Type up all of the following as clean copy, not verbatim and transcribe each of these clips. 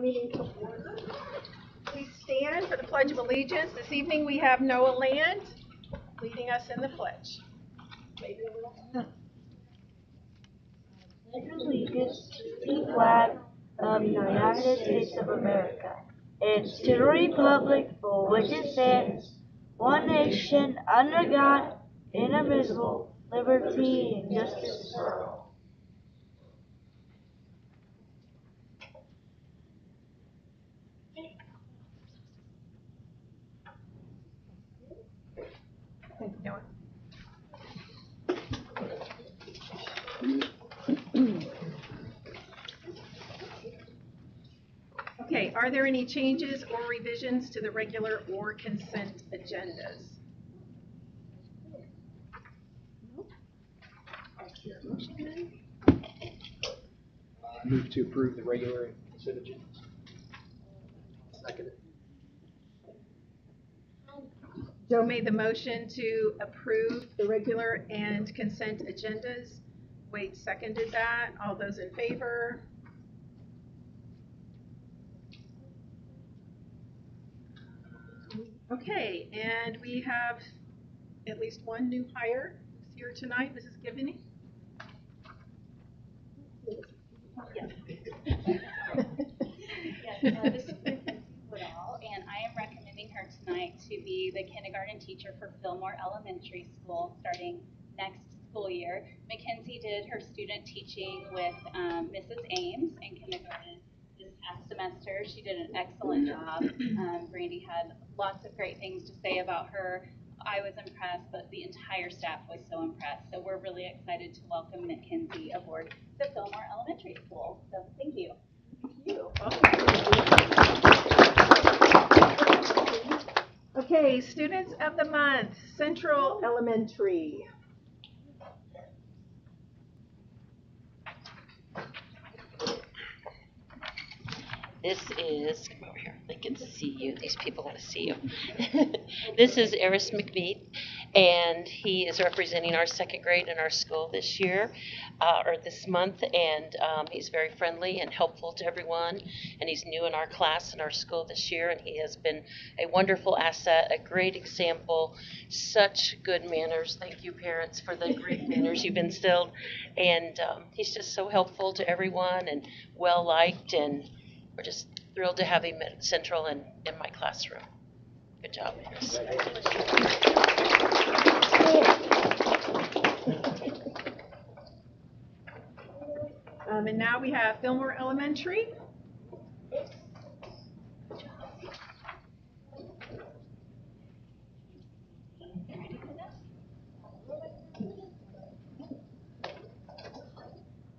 meeting to order. Please stand for the Pledge of Allegiance. This evening we have Noah Land leading us in the pledge. Pledge allegiance to the flag of the United States of America and to the republic for which it stands, one nation, under God, indivisible, liberty and justice for all. Thank you, Noah. Okay, are there any changes or revisions to the regular or consent agendas? Move to approve the regular consent agenda. Second it. Joe made the motion to approve the regular and consent agendas. Wade seconded that. All those in favor? Okay, and we have at least one new hire who's here tonight, Mrs. Givney. Yes. Yes, this is Mrs. Woodall, and I am recommending her tonight to be the kindergarten teacher for Fillmore Elementary School starting next school year. Mackenzie did her student teaching with Mrs. Ames in kindergarten this past semester. She did an excellent job. Brandy had lots of great things to say about her. I was impressed, but the entire staff was so impressed. So we're really excited to welcome Mackenzie aboard the Fillmore Elementary School. So thank you. Okay, students of the month, Central Elementary. This is, come over here, they can see you. These people want to see you. This is Eris McBeat, and he is representing our second grade in our school this year, or this month, and he's very friendly and helpful to everyone, and he's new in our class in our school this year, and he has been a wonderful asset, a great example, such good manners. Thank you, parents, for the great manners you've instilled, and he's just so helpful to everyone and well-liked, and we're just thrilled to have him at Central and in my classroom. Good job, Chris. And now we have Fillmore Elementary.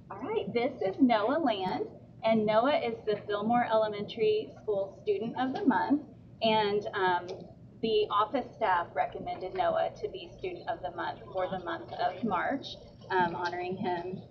All right, this is Noah Land. And Noah is the Fillmore Elementary School Student of the Month, and the office staff recommended Noah to be Student of the Month for the month of March, honoring him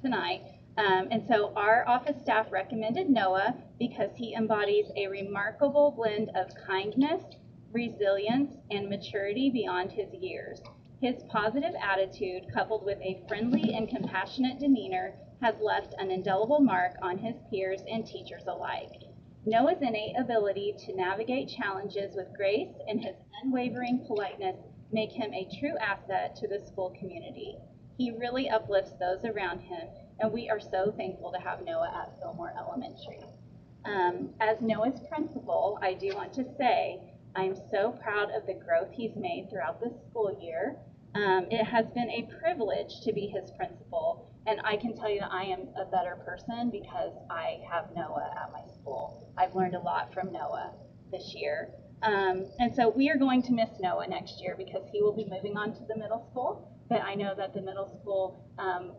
tonight. And so our office staff recommended Noah because he embodies a remarkable blend of kindness, resilience, and maturity beyond his years. His positive attitude, coupled with a friendly and compassionate demeanor, has left an indelible mark on his peers and teachers alike. Noah's innate ability to navigate challenges with grace and his unwavering politeness make him a true asset to the school community. He really uplifts those around him, and we are so thankful to have Noah at Fillmore Elementary. As Noah's principal, I do want to say I'm so proud of the growth he's made throughout this school year. It has been a privilege to be his principal, and I can tell you that I am a better person because I have Noah at my school. I've learned a lot from Noah this year. And so we are going to miss Noah next year because he will be moving on to the middle school. But I know that the middle school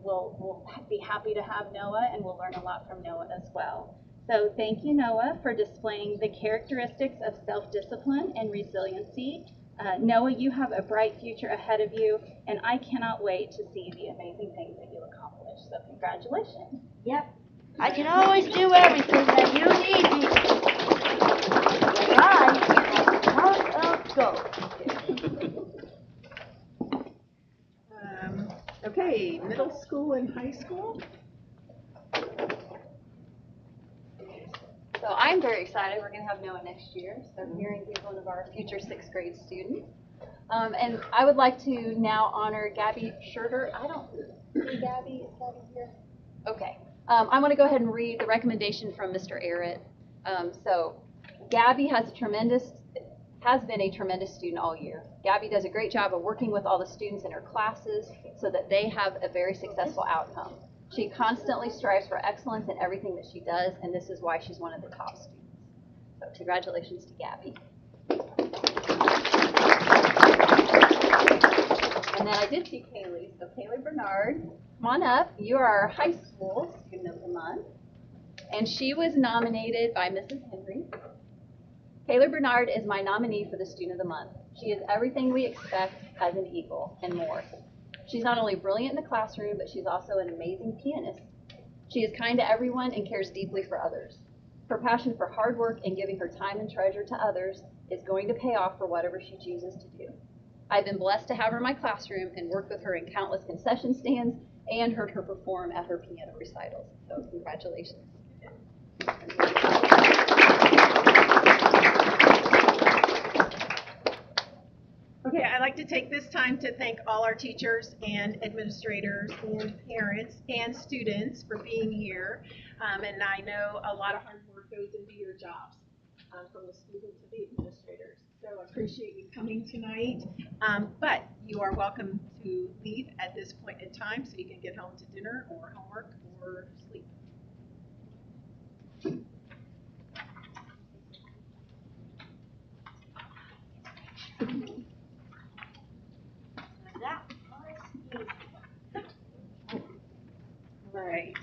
will be happy to have Noah, and we'll learn a lot from Noah as well. So thank you, Noah, for displaying the characteristics of self-discipline and resiliency. Noah, you have a bright future ahead of you, and I cannot wait to see the amazing things that you accomplish. So congratulations. Yep. I can always do everything that you need me to. But I can't go. Okay, middle school and high school. So I'm very excited. We're going to have Noah next year. So hearing he's one of our future 6th grade students. And I would like to now honor Gabby Scherter. I don't see Gabby. Is Gabby here? Okay. I want to go ahead and read the recommendation from Mr. Arrett. So Gabby has been a tremendous student all year. Gabby does a great job of working with all the students in her classes so that they have a very successful outcome. She constantly strives for excellence in everything that she does, and this is why she's one of the top students. So congratulations to Gabby. And then I did see Kaylee. So Kaylee Bernard, come on up. You are our high school student of the month. And she was nominated by Mrs. Henry. Kaylee Bernard is my nominee for the Student of the Month. She is everything we expect as an equal and more. She's not only brilliant in the classroom, but she's also an amazing pianist. She is kind to everyone and cares deeply for others. Her passion for hard work and giving her time and treasure to others is going to pay off for whatever she chooses to do. I've been blessed to have her in my classroom and worked with her in countless concession stands and heard her perform at her piano recitals. So congratulations. Okay, I'd like to take this time to thank all our teachers and administrators and parents and students for being here. And I know a lot of hard work goes into your jobs, from the students to the administrators. So I appreciate you coming tonight. But you are welcome to leave at this point in time so you can get home to dinner or homework or sleep. Right.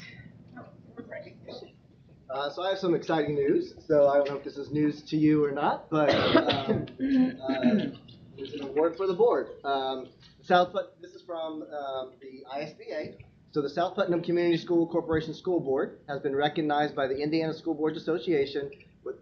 So I have some exciting news. So I don't know if this is news to you or not, but it's an award for the board. This is from the ISBA. So the South Putnam Community School Corporation School Board has been recognized by the Indiana School Boards Association with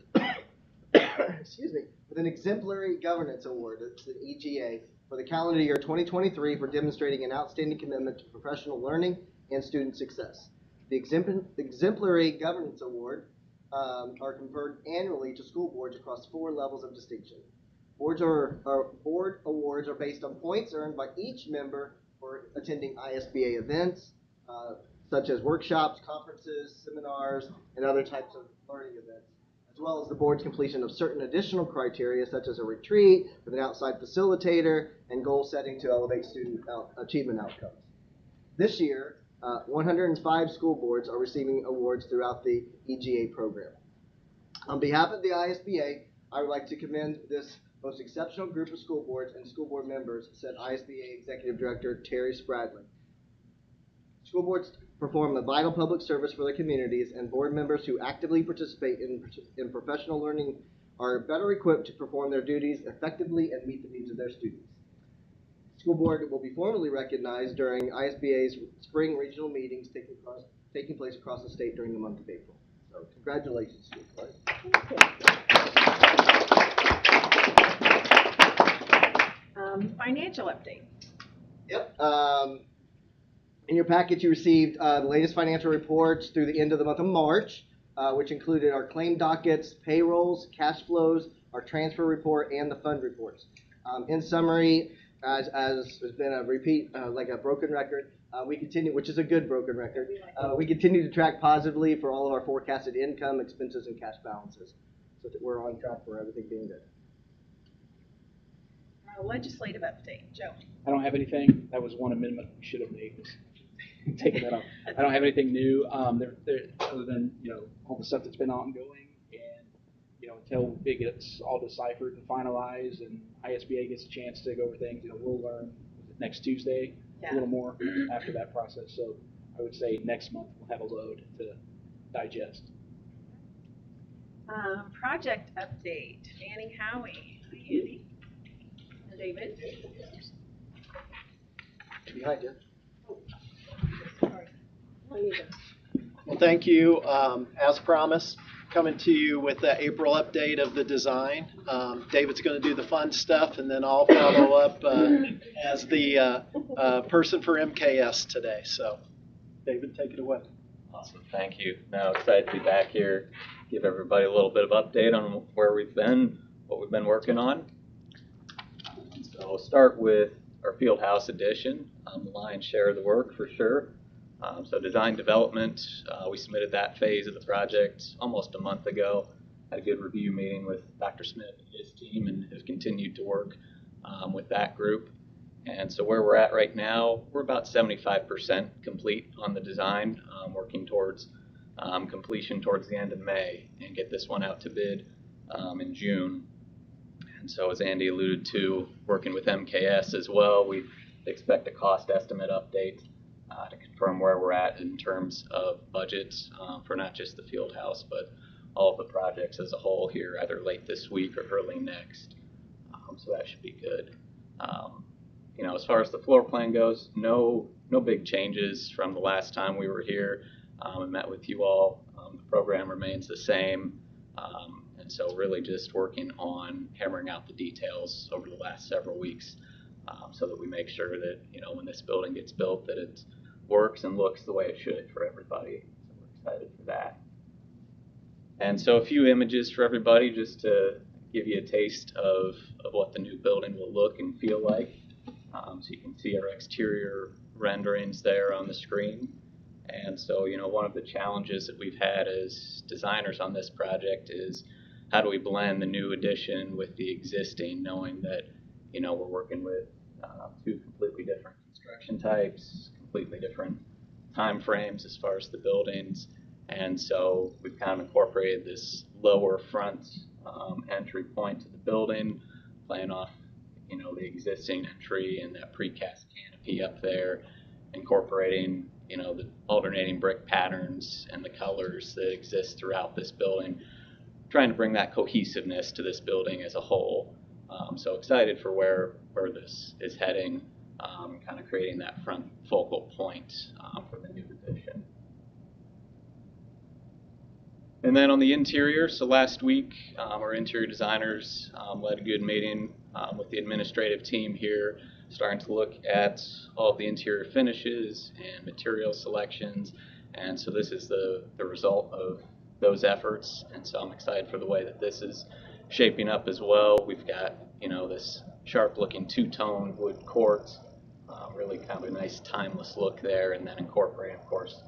with an exemplary governance award. It's an EGA for the calendar year 2023 for demonstrating an outstanding commitment to professional learning and student success. The Exemplary Governance Award are conferred annually to school boards across 4 levels of distinction. Board awards are based on points earned by each member for attending ISBA events, such as workshops, conferences, seminars, and other types of learning events, as well as the board's completion of certain additional criteria, such as a retreat with an outside facilitator and goal setting to elevate student achievement outcomes. This year, 105 school boards are receiving awards throughout the EGA program. On behalf of the ISBA, I would like to commend this most exceptional group of school boards and school board members, said ISBA Executive Director Terry Spradlin. School boards perform a vital public service for their communities, and board members who actively participate in professional learning are better equipped to perform their duties effectively and meet the needs of their students. School board will be formally recognized during ISBA's spring regional meetings taking place across the state during the month of April. So congratulations, school board. Financial update. Yep. In your packet, you received the latest financial reports through the end of the month of March, which included our claim dockets, payrolls, cash flows, our transfer report, and the fund reports. In summary, as has been a repeat, like a broken record, we continue, which is a good broken record. We continue to track positively for all of our forecasted income, expenses, and cash balances, so that we're on track for everything being good. Legislative update, Joe. I don't have anything. That was one amendment we should have made. Taking that off. I don't have anything new. There other than all the stuff that's been ongoing, and until it gets all deciphered and finalized, and ISBA gets a chance to go over things, we'll learn next Tuesday a little more after that process. So I would say next month we'll have a load to digest. Project update. Annie Howie. Hi, Annie. And David. Behind you. Well, thank you. As promised, coming to you with the April update of the design. David's going to do the fun stuff, and then I'll follow up as the person for MKS today. So, David, take it away. Awesome. Thank you. Now, excited to be back here. give everybody a little bit of update on where we've been, what we've been working on. So we'll start with our field house addition, the lion's share of the work for sure. So design development, we submitted that phase of the project almost a month ago. Had a good review meeting with Dr. Smith and his team, and have continued to work with that group. And so where we're at right now, we're about 75% complete on the design, working towards completion towards the end of May, and get this one out to bid in June. And so as Andy alluded to, working with MKS as well, we expect a cost estimate update to confirm where we're at in terms of budgets for not just the field house, but all of the projects as a whole here, either late this week or early next. So that should be good. You know, as far as the floor plan goes, no big changes from the last time we were here and met with you all. The program remains the same. And so really just working on hammering out the details over the last several weeks so that we make sure that, you know, when this building gets built, that it works and looks the way it should for everybody. So we're excited for that. And so a few images for everybody just to give you a taste of what the new building will look and feel like. So you can see our exterior renderings there on the screen. And so, you know, one of the challenges that we've had as designers on this project is how do we blend the new addition with the existing, knowing that, you know, we're working with two completely different construction types, completely different time frames as far as the buildings. And so we've kind of incorporated this lower front entry point to the building, playing off, you know, the existing entry and that precast canopy up there, incorporating, you know, the alternating brick patterns and the colors that exist throughout this building, trying to bring that cohesiveness to this building as a whole. So excited for where this is heading, kind of creating that front focal point for the new addition. And then on the interior, so last week, our interior designers led a good meeting with the administrative team here, starting to look at all of the interior finishes and material selections. And so this is the result of those efforts. And so I'm excited for the way that this is shaping up as well. We've got, you know, this sharp looking two-tone wood quartz, really kind of a nice timeless look there, and then incorporating, of course,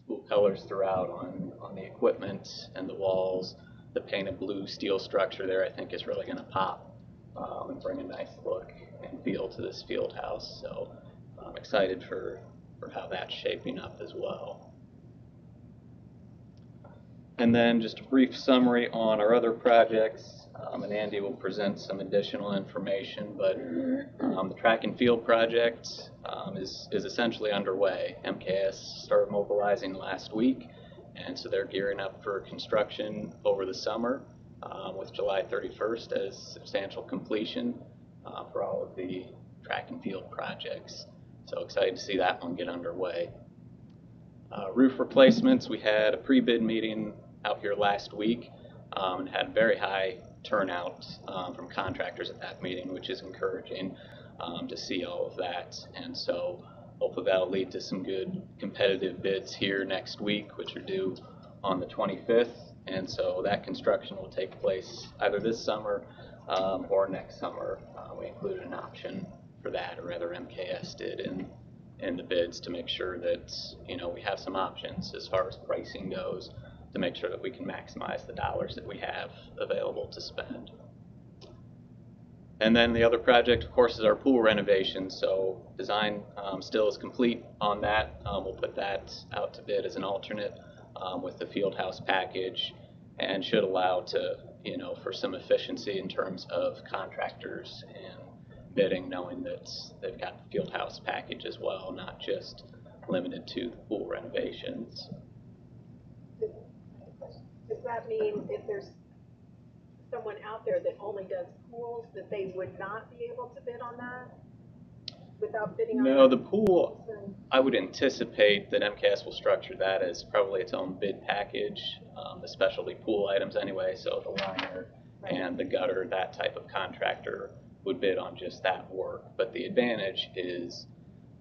school colors throughout on the equipment and the walls. The painted blue steel structure there, I think, is really going to pop and bring a nice look and feel to this field house. So I'm excited for how that's shaping up as well. And then just a brief summary on our other projects, and Andy will present some additional information, but the track and field project is essentially underway. MKS started mobilizing last week, and so they're gearing up for construction over the summer with July 31st as substantial completion for all of the track and field projects. So excited to see that one get underway. Roof replacements, we had a pre-bid meeting out here last week and had very high turnout from contractors at that meeting, which is encouraging to see all of that. And so hopefully that'll lead to some good competitive bids here next week, which are due on the 25th. And so that construction will take place either this summer or next summer. We included an option for that, or rather MKS did in the bids, to make sure that, you know, we have some options as far as pricing goes, to make sure that we can maximize the dollars that we have available to spend. And then the other project, of course, is our pool renovation. So design still is complete on that. We'll put that out to bid as an alternate with the field house package, and should allow to, you know, for some efficiency in terms of contractors and bidding, knowing that they've got the field house package as well, not just limited to the pool renovations. Does that mean if there's someone out there that only does pools, that they would not be able to bid on that without bidding on that? No, the pool, I would anticipate that MKS will structure that as probably its own bid package, the specialty pool items anyway, so the liner and the gutter, that type of contractor would bid on just that work. But the advantage is,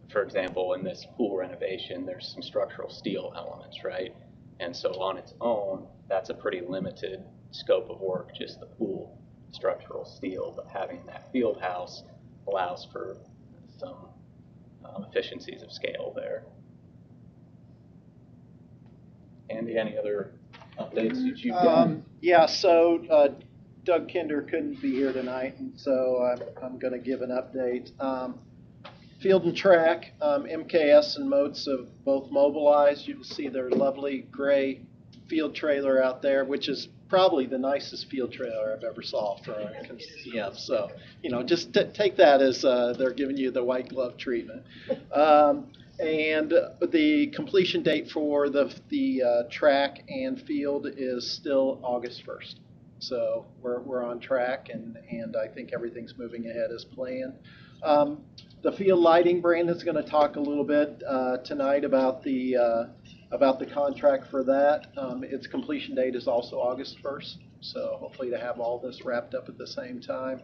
for example, in this pool renovation, there's some structural steel elements, right? And so on its own, that's a pretty limited scope of work, just the pool structural steel, but having that field house allows for some efficiencies of scale there. Andy, any other updates that you've got? Yeah, so Doug Kinder couldn't be here tonight, and so I'm going to give an update. Field and Track, MKS and Moats have both mobilized. You can see their lovely gray field trailer out there, which is probably the nicest field trailer I've ever saw for a CM. So, just take that as they're giving you the white glove treatment. And the completion date for the track and field is still August 1st. So we're on track, and I think everything's moving ahead as planned. The field lighting, Brandon's going to talk a little bit tonight about the contract for that. Its completion date is also August 1st, so hopefully to have all this wrapped up at the same time.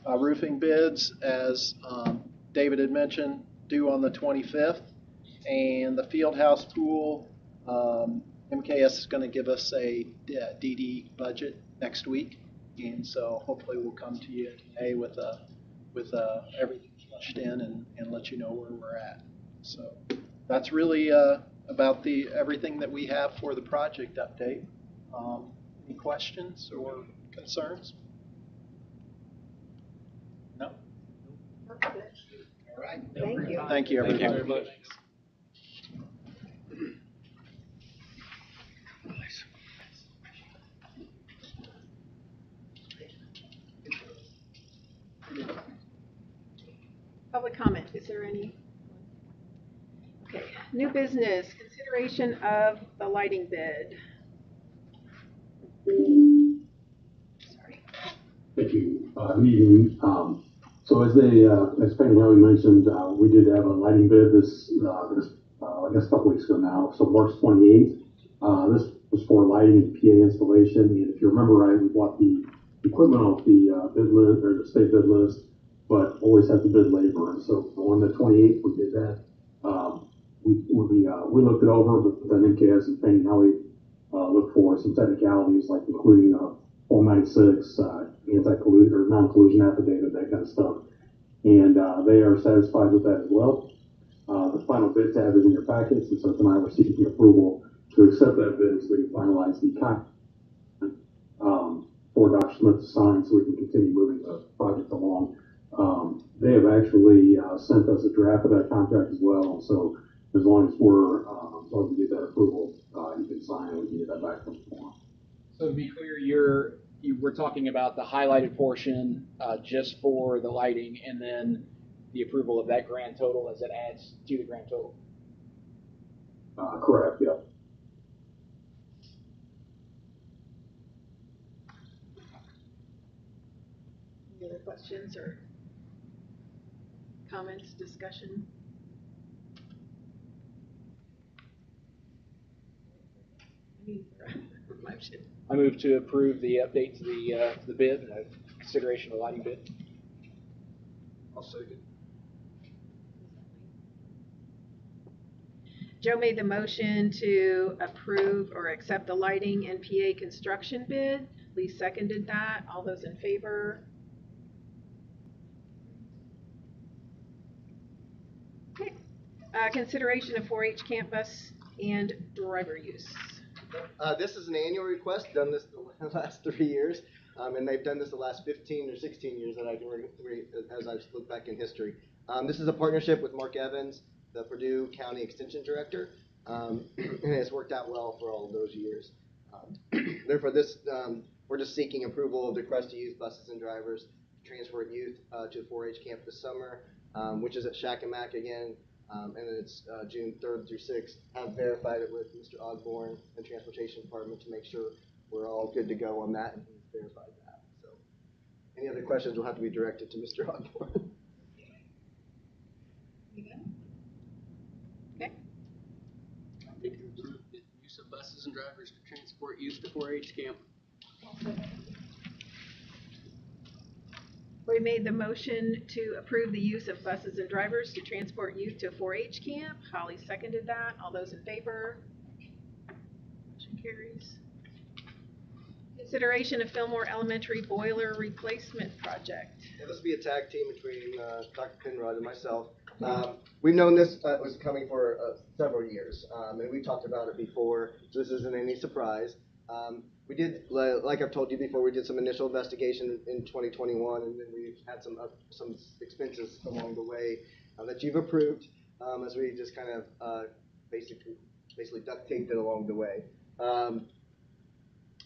Roofing bids, as David had mentioned, due on the 25th, and the field house pool, MKS is going to give us a DD budget next week, and so hopefully we'll come to you today with everything flushed in and let you know where we're at. So that's really about everything that we have for the project update. Any questions or concerns? No? All right. Thank you. Thank you, everyone. Thank you very much. Public comment, is there any? Okay, new business, consideration of the lighting bid. Sorry. Thank you. Good evening. So as Penny Howie mentioned, we did have a lighting bid I guess a couple weeks ago now, so March 28th. This was for lighting and PA installation, and if you remember right, we bought the equipment off the bid list, or the state bid list, but always have to bid labor, and so on the 28th we did that. We looked it over, but then MKS and Penny Howie looked for some technicalities, like including 496 anti-collusion or non-collusion affidavit, that kind of stuff, and they are satisfied with that as well. The final bid tab is in your packets, and so tonight we're seeking approval to accept that bid so we can finalize the contract for Dr. Smith to sign so we can continue moving the project along. They have actually sent us a draft of that contract as well, and so as long as we get that approval, you can sign it, we can get that back from the form. So to be clear, we're talking about the highlighted portion just for the lighting, and then the approval of that grand total as it adds to the grand total. Correct, yeah. Any other questions or comments, discussion? I move to approve the update to the bid, consideration of the lighting bid. I'll second. Joe made the motion to approve or accept the lighting and PA construction bid. Lee seconded that. All those in favor? Okay. Consideration of 4-H campus and driver use. This is an annual request, done this the last 3 years, and they've done this the last 15 or 16 years that I can as I've looked back in history. This is a partnership with Mark Evans, the Purdue County Extension Director, and it's worked out well for all of those years. Therefore, we're just seeking approval of the request to use buses and drivers to transport youth to 4-H camp this summer, which is at Shakamak again. And then it's June 3rd through 6th. I've verified it with Mr. Ogborn and Transportation Department to make sure we're all good to go on that, and he's verified that. So, any other questions will have to be directed to Mr. Ogborn. Okay. I think to approve the use of buses and drivers to transport youth to 4-H camp. We made the motion to approve the use of buses and drivers to transport youth to 4-H camp. Holly seconded that. All those in favor? Motion carries. Consideration of Fillmore Elementary boiler replacement project. Yeah, this will be a tag team between Dr. Penrod and myself. We've known this was coming for several years, and we talked about it before, so this isn't any surprise. We did, like I've told you before, we did some initial investigation in 2021, and then we've had some expenses along the way that you've approved, as we just kind of basically duct taped it along the way.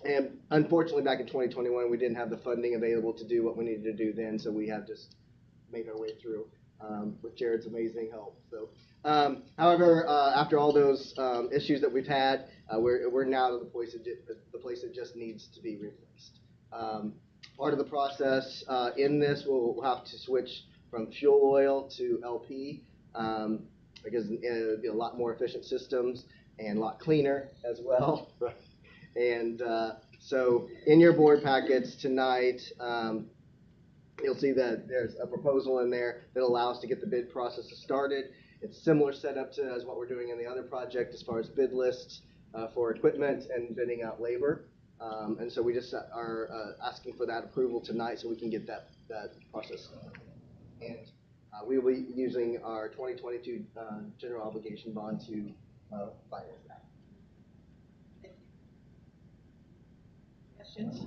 And unfortunately, back in 2021, we didn't have the funding available to do what we needed to do then, so we have just made our way through with Jared's amazing help. So, however, after all those issues that we've had, we're now to the place it just needs to be replaced. Part of the process in this, we'll have to switch from fuel oil to LP because it'll be a lot more efficient systems and a lot cleaner as well. And so in your board packets tonight, you'll see that there's a proposal in there that allows to get the bid process started. It's similar setup to as what we're doing in the other project as far as bid lists for equipment and bidding out labor. And so we just are asking for that approval tonight so we can get that process started. And we will be using our 2022 general obligation bond to finance that. Questions?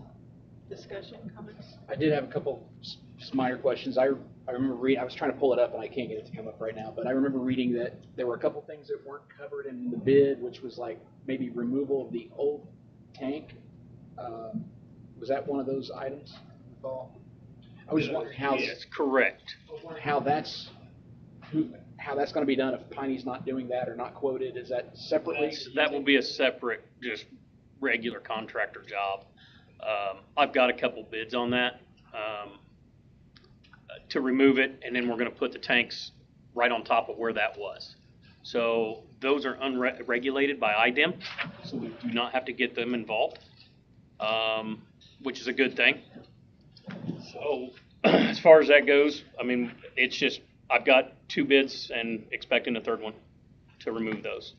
Discussion? Comments? I did have a couple just minor questions. I remember reading, I was trying to pull it up and I can't get it to come up right now, but I remember reading that there were a couple things that weren't covered in the bid, which was like maybe removal of the old tank. Was that one of those items? I was just wondering how. Yes, correct. How that's going to be done if Piney's not doing that or not quoted. Is that separately? That will be a separate, just regular contractor job. I've got a couple bids on that to remove it, and then we're going to put the tanks right on top of where that was. So those are unregulated by IDEM, so we do not have to get them involved, which is a good thing. So as far as that goes, I mean, it's just I've got 2 bids and expecting a third one to remove those.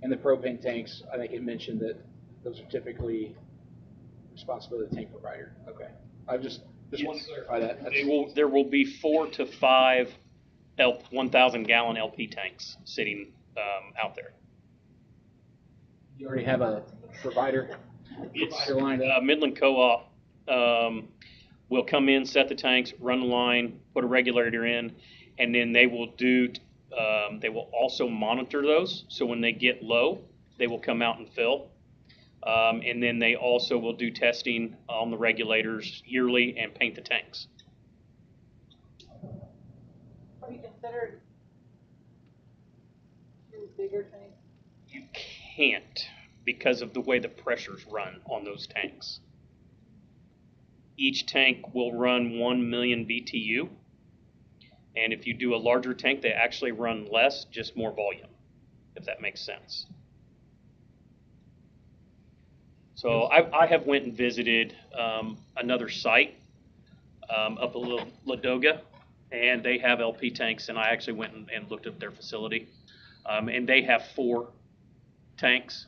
And the propane tanks, I think it mentioned that those are typically responsibility of the tank provider. Okay. I just want to clarify that. There will be 4 to 5 1,000 gallon LP tanks sitting out there. You already have a provider lined up? Midland Co-op will come in, set the tanks, run the line, put a regulator in, and then they will they will also monitor those. So when they get low, they will come out and fill. And then they also will do testing on the regulators yearly and paint the tanks. Have you considered bigger tanks? You can't because of the way the pressures run on those tanks. Each tank will run 1 million BTU. And if you do a larger tank, they actually run less, just more volume, if that makes sense. So I have went and visited another site up at Ladoga, and they have LP tanks, and I actually went and looked at their facility. And they have 4 tanks.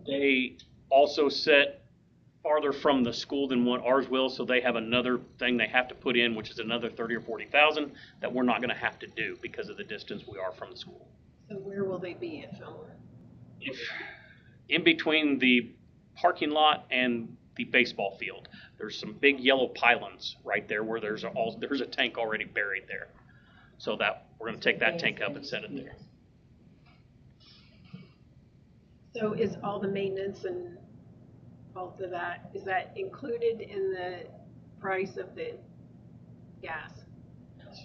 They also sit farther from the school than what ours will, so they have another thing they have to put in, which is another 30 or 40,000 that we're not going to have to do because of the distance we are from the school. So where will they be at Fillmore? In between the parking lot and the baseball field, there's some big yellow pylons right there where there's a tank already buried there. So that we're going to take that tank up and set it there. So is all the maintenance and all of that, is that included in the price of the gas?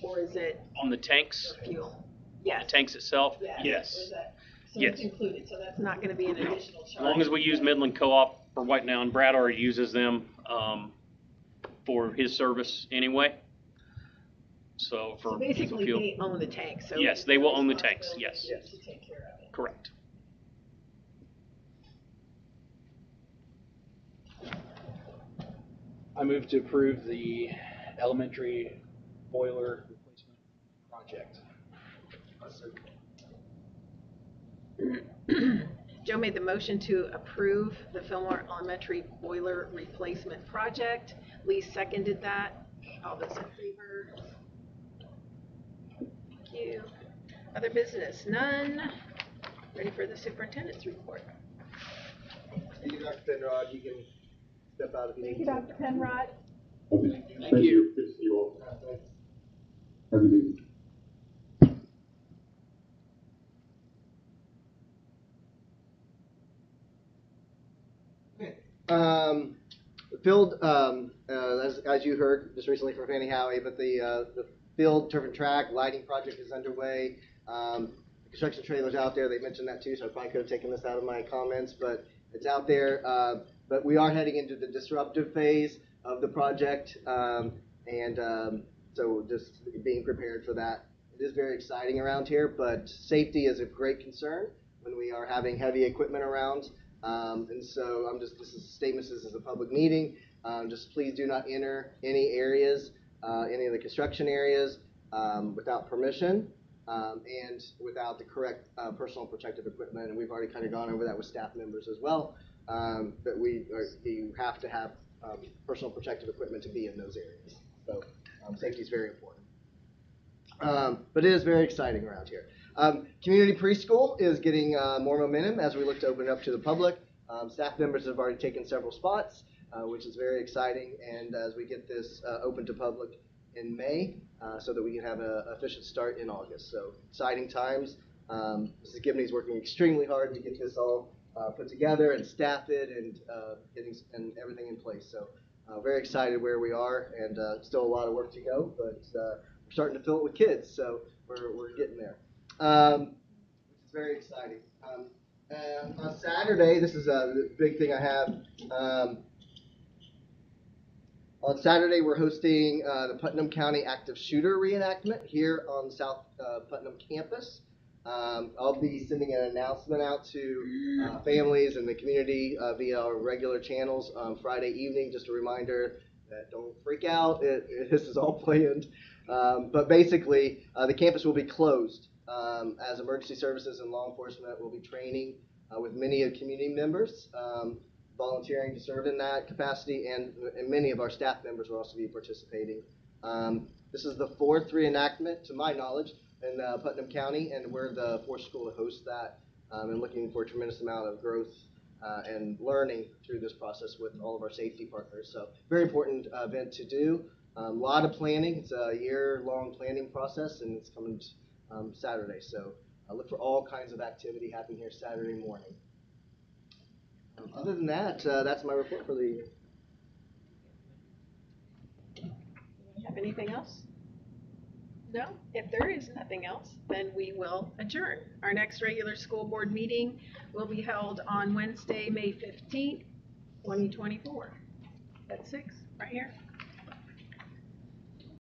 Or is it on the tanks? Fuel. Yes. The tanks itself? Yes. Yes. So it's included, so that's not going to be an additional charge. As long as we use Midland Co-op for right now, and Brad already uses them for his service anyway. So basically they own the tanks. So yes, they will own the tanks. Yes. To take care of it. Correct. I move to approve the elementary boiler replacement project. Joe made the motion to approve the Fillmore Elementary boiler replacement project. Lee seconded that. All those in favor? Thank you. Other business? None. Ready for the superintendent's report. Thank you, Dr. Penrod. You can step out if you need Thank you, to. Dr. Penrod. Okay. Thank you. Good to see you all. Have a good evening. Field, as you heard just recently from Fannie Howie, but the field turf and track lighting project is underway. The construction trailer's out there. They mentioned that too, so I probably could have taken this out of my comments, but it's out there. But we are heading into the disruptive phase of the project, so just being prepared for that. It is very exciting around here, but safety is a great concern when we are having heavy equipment around. And so this is a statement, this is a public meeting. Just please do not enter any areas, any of the construction areas, without permission, and without the correct personal protective equipment. And we've already kind of gone over that with staff members as well, that you have to have personal protective equipment to be in those areas. So safety is very important. But it is very exciting around here. Community preschool is getting more momentum as we look to open it up to the public. Staff members have already taken several spots, which is very exciting. And as we get this open to public in May, so that we can have an efficient start in August. So exciting times. Mrs. Gibney's working extremely hard to get this all put together and staff it and getting everything in place. So very excited where we are, and still a lot of work to go, but we're starting to fill it with kids, so we're getting there. Which is very exciting. And on Saturday, this is the big thing I have. On Saturday, we're hosting the Putnam County Active Shooter reenactment here on the South Putnam campus. I'll be sending an announcement out to families and the community via our regular channels on Friday evening. Just a reminder that don't freak out. This is all planned. But basically, the campus will be closed as emergency services and law enforcement will be training with many of community members volunteering to serve in that capacity, and many of our staff members will also be participating. This is the fourth reenactment, to my knowledge, in Putnam County, and we're the fourth school to host that, and looking for a tremendous amount of growth and learning through this process with all of our safety partners. So very important event to do. A lot of planning. It's a year-long planning process, and it's coming Saturday. So look for all kinds of activity happening here Saturday morning. Other than that, that's my report for the evening. Have anything else? No? If there is nothing else, then we will adjourn. Our next regular school board meeting will be held on Wednesday, May 15th, 2024 at 6, right here.